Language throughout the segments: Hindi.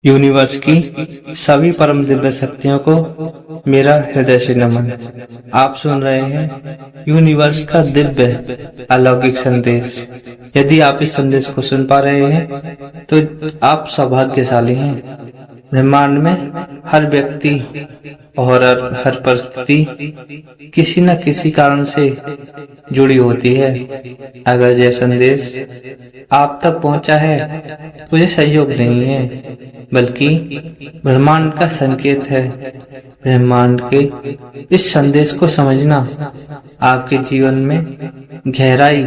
यूनिवर्स की सभी परम दिव्य शक्तियों को मेरा हृदय से नमन। आप सुन रहे हैं यूनिवर्स का दिव्य अलौकिक संदेश। यदि आप इस संदेश को सुन पा रहे हैं तो आप सौभाग्यशाली हैं। ब्रह्मांड में हर व्यक्ति और हर परिस्थिति किसी न किसी कारण से जुड़ी होती है। अगर यह संदेश आप तक पहुंचा है तो यह संयोग नहीं है बल्कि ब्रह्मांड का संकेत है। ब्रह्मांड के इस संदेश को समझना आपके जीवन में गहराई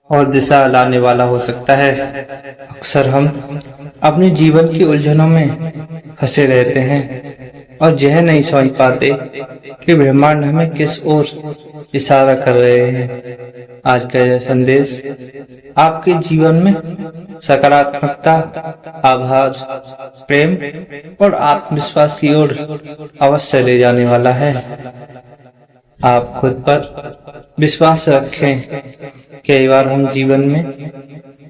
और दिशा लाने वाला हो सकता है। अक्सर हम अपने जीवन की उलझनों में फंसे रहते हैं और यह नहीं समझ पाते कि ब्रह्मांड हमें किस ओर इशारा कर रहे हैं। आज का यह संदेश आपके जीवन में सकारात्मकता, आभार, प्रेम और आत्मविश्वास की ओर अवश्य ले जाने वाला है। आप खुद पर विश्वास रखें। कई बार हम जीवन में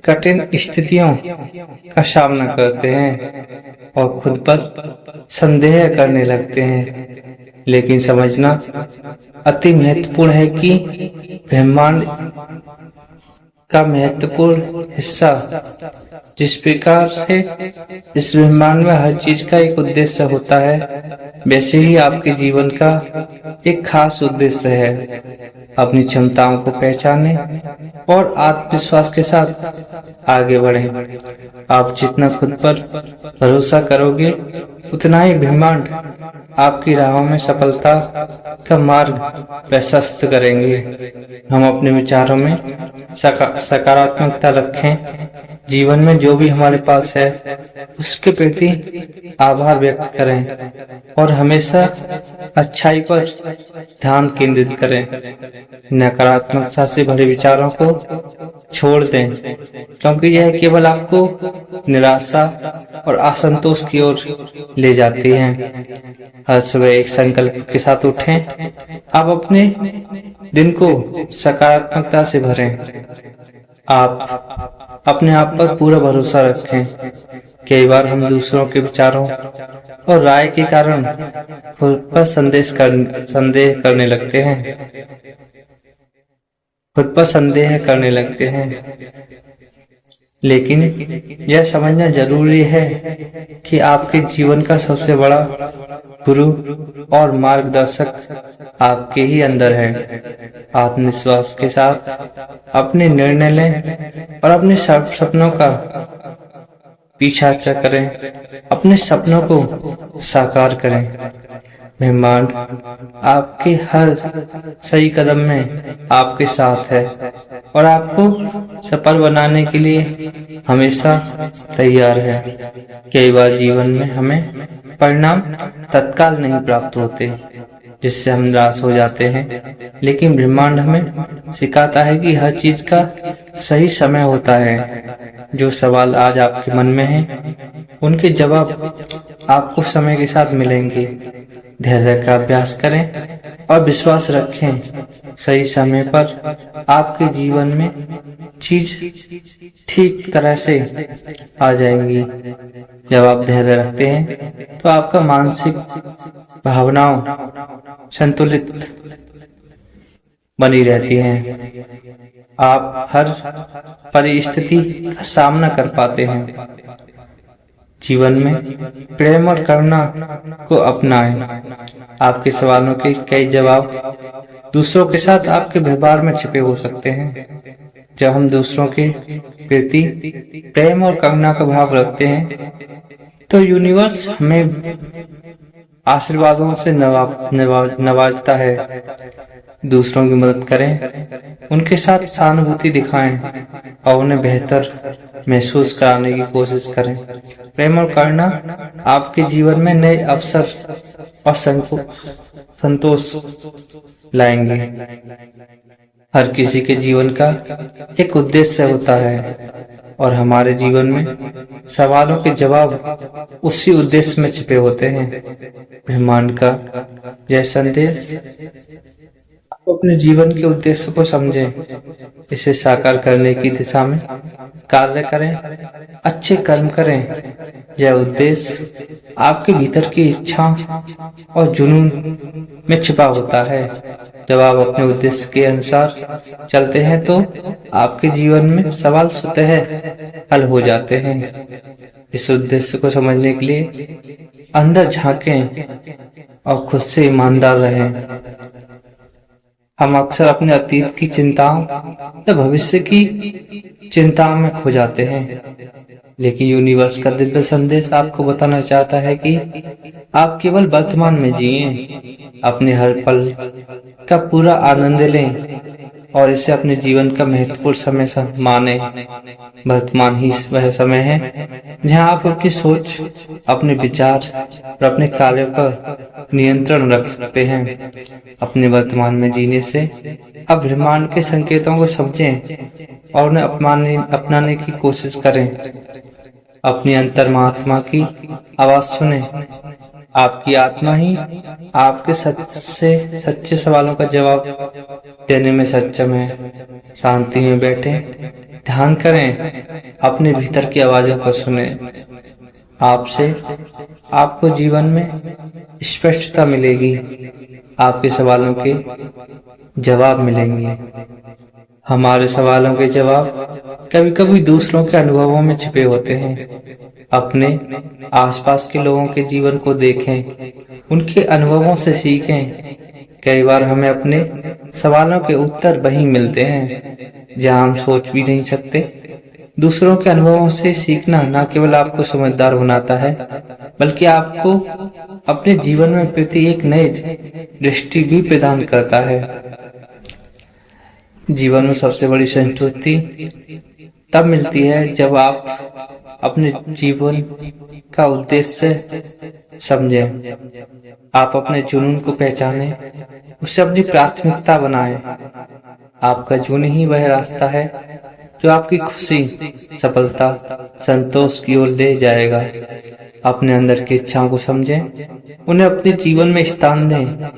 कठिन स्थितियों का सामना करते हैं और खुद पर संदेह करने लगते हैं, लेकिन समझना अति महत्वपूर्ण है कि ब्रह्मांड का महत्वपूर्ण हिस्सा जिस प्रकार से इस ब्रह्मांड में हर चीज का एक उद्देश्य होता है, वैसे ही आपके जीवन का एक खास उद्देश्य है। अपनी क्षमताओं को पहचानें और आत्मविश्वास के साथ आगे बढ़ें। आप जितना खुद पर भरोसा करोगे उतना ही ब्रह्मांड आपकी राहों में सफलता का मार्ग प्रशस्त करेंगे। हम अपने विचारों में सकारात्मकता रखें। जीवन में जो भी हमारे पास है उसके प्रति आभार व्यक्त करें और हमेशा अच्छाई पर ध्यान केंद्रित करें। नकारात्मकता से भरे विचारों को छोड़ दें, क्योंकि यह केवल आपको निराशा और असंतोष की ओर ले जाती है। हर सुबह एक संकल्प के साथ उठें। आप अपने दिन को सकारात्मकता से भरें। आप अपने आप पर पूरा भरोसा रखें। कई बार हम दूसरों के विचारों और राय के कारण खुद पर संदेह करने लगते हैं, लेकिन यह समझना जरूरी है कि आपके जीवन का सबसे बड़ा गुरु और मार्गदर्शक आपके ही अंदर है। आत्मविश्वास के साथ अपने निर्णय लें और अपने सपनों का पीछा करें। अपने सपनों को साकार करें। ब्रह्मांड आपके हर सही कदम में आपके साथ है और आपको सफल बनाने के लिए हमेशा तैयार है। कई बार जीवन में हमें परिणाम तत्काल नहीं प्राप्त होते, जिससे हम निराश हो जाते हैं, लेकिन ब्रह्मांड हमें सिखाता है कि हर चीज का सही समय होता है। जो सवाल आज आपके मन में हैं, उनके जवाब आपको समय के साथ मिलेंगे। धैर्य का अभ्यास करें और विश्वास रखें। सही समय पर आपके जीवन में चीज ठीक तरह से आ जाएंगी। जब आप धैर्य रखते हैं तो आपका मानसिक भावनाओं संतुलित बनी रहती हैं। आप हर परिस्थिति का सामना कर पाते हैं। जीवन में प्रेम और करुणा को अपनाएं। आपके सवालों के कई जवाब दूसरों के साथ आपके व्यवहार में छिपे हो सकते हैं। जब हम दूसरों के प्रति प्रेम और करुणा का भाव रखते हैं तो यूनिवर्स हमें आशीर्वादों से नवाजता है। दूसरों की मदद करें, उनके साथ सहानुभूति दिखाएं और उन्हें बेहतर महसूस कराने की कोशिश करें। प्रेम और करुणा आपके जीवन में नए अवसर और संतोष लाएंगे। हर किसी के जीवन का एक उद्देश्य होता है और हमारे जीवन में सवालों के जवाब उसी उद्देश्य में छिपे होते हैं। ब्रह्मांड का यह संदेश अपने जीवन के उद्देश्य को समझें, इसे साकार करने की दिशा में कार्य करें, अच्छे कर्म करें। यह उद्देश्य आपके भीतर की इच्छा और जुनून में छिपा होता है। जब आप अपने उद्देश्य के अनुसार चलते हैं तो आपके जीवन में सवाल स्वतः हल हो जाते हैं। इस उद्देश्य को समझने के लिए अंदर झांकें और खुद से ईमानदार रहें। हम अक्सर अपने अतीत की चिंताओं या भविष्य की चिंताओं में खो जाते हैं, लेकिन यूनिवर्स का दिव्य संदेश आपको बताना चाहता है कि आप केवल वर्तमान में जिएं, अपने हर पल का पूरा आनंद लें और इसे अपने जीवन का महत्वपूर्ण समय माने। वर्तमान ही वह समय है जहां आप अपनी सोच, अपने विचार और अपने कार्यों पर नियंत्रण रख सकते हैं। अपने वर्तमान में जीने से आप ब्रह्मांड के संकेतों को समझें और उन्हें अपनाने की कोशिश करें। अपनी अंतर्महात्मा की आवाज सुने। आपकी आत्मा ही आपके सच्चे सवालों का जवाब देने में सक्षम है। शांति में बैठे ध्यान करें, अपने भीतर की आवाजों को सुने। आपको जीवन में स्पष्टता मिलेगी, आपके सवालों के जवाब मिलेंगे। हमारे सवालों के जवाब कभी कभी दूसरों के अनुभवों में छिपे होते हैं। अपने आसपास के लोगों के जीवन को देखें, उनके अनुभवों से सीखें। कई बार हमें अपने सवालों के उत्तर वहीं मिलते हैं जहां हम सोच भी नहीं सकते। दूसरों के अनुभवों से सीखना न केवल आपको समझदार बनाता है, बल्कि आपको अपने जीवन में प्रति एक नई दृष्टि भी प्रदान करता है। जीवन में सबसे बड़ी संतुष्टि तब मिलती है जब आप अपने जीवन का उद्देश्य समझें। आप अपने जुनून को पहचानें, उसे अपनी प्राथमिकता बनाएं। आपका जुनून ही वह रास्ता है जो आपकी खुशी, सफलता, संतोष की ओर ले जाएगा। अपने अंदर की इच्छाओं को समझें, उन्हें अपने जीवन में स्थान दें।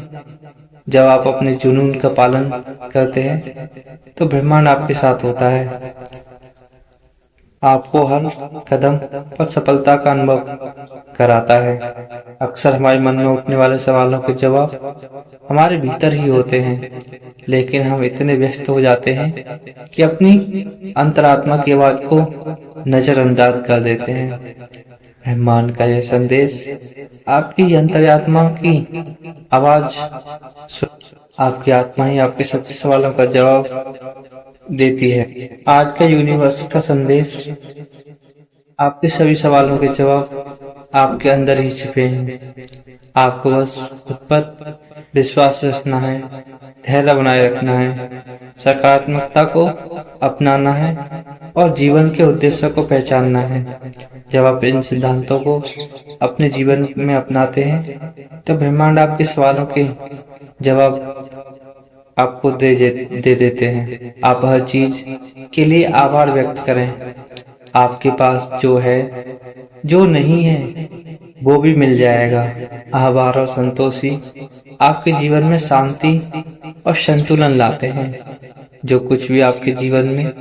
जब आप अपने जुनून का पालन करते हैं तो ब्रह्मांड आपके साथ होता है। आपको हर कदम पर सफलता का अनुभव कराता है। अक्सर हमारे मन में उठने वाले सवालों के जवाब हमारे भीतर ही होते हैं, लेकिन हम इतने व्यस्त हो जाते हैं कि अपनी अंतरात्मा की आवाज को नजरअंदाज कर देते हैं। ब्रह्मांड का यह संदेश आपकी अंतरात्मा की आवाज, आपकी आत्मा ही आपके सच्चे सवालों का जवाब देती है। आज का यूनिवर्स का संदेश, आपके सभी सवालों के जवाब आपके अंदर ही छिपे हैं। आपको बस खुद पर विश्वास रखना है, धैर्य बनाए रखना है, सकारात्मकता को अपनाना है और जीवन के उद्देश्य को पहचानना है। जब आप इन सिद्धांतों को अपने जीवन में अपनाते हैं तो ब्रह्मांड आपके सवालों के जवाब आपको दे देते हैं। आप हर चीज के लिए आभार व्यक्त करें। आपके पास जो है, जो नहीं है, वो भी मिल जाएगा। आभार और संतोषी आपके जीवन में शांति और संतुलन लाते हैं। जो कुछ भी आपके जीवन में,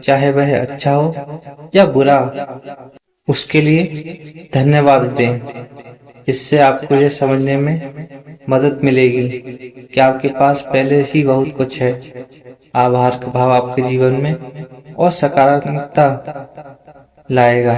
चाहे वह अच्छा हो या बुरा, उसके लिए धन्यवाद दें। इससे आपको यह समझने में मदद मिलेगी कि आपके पास पहले ही बहुत कुछ है। आभार का भाव आपके जीवन में और सकारात्मकता लाएगा।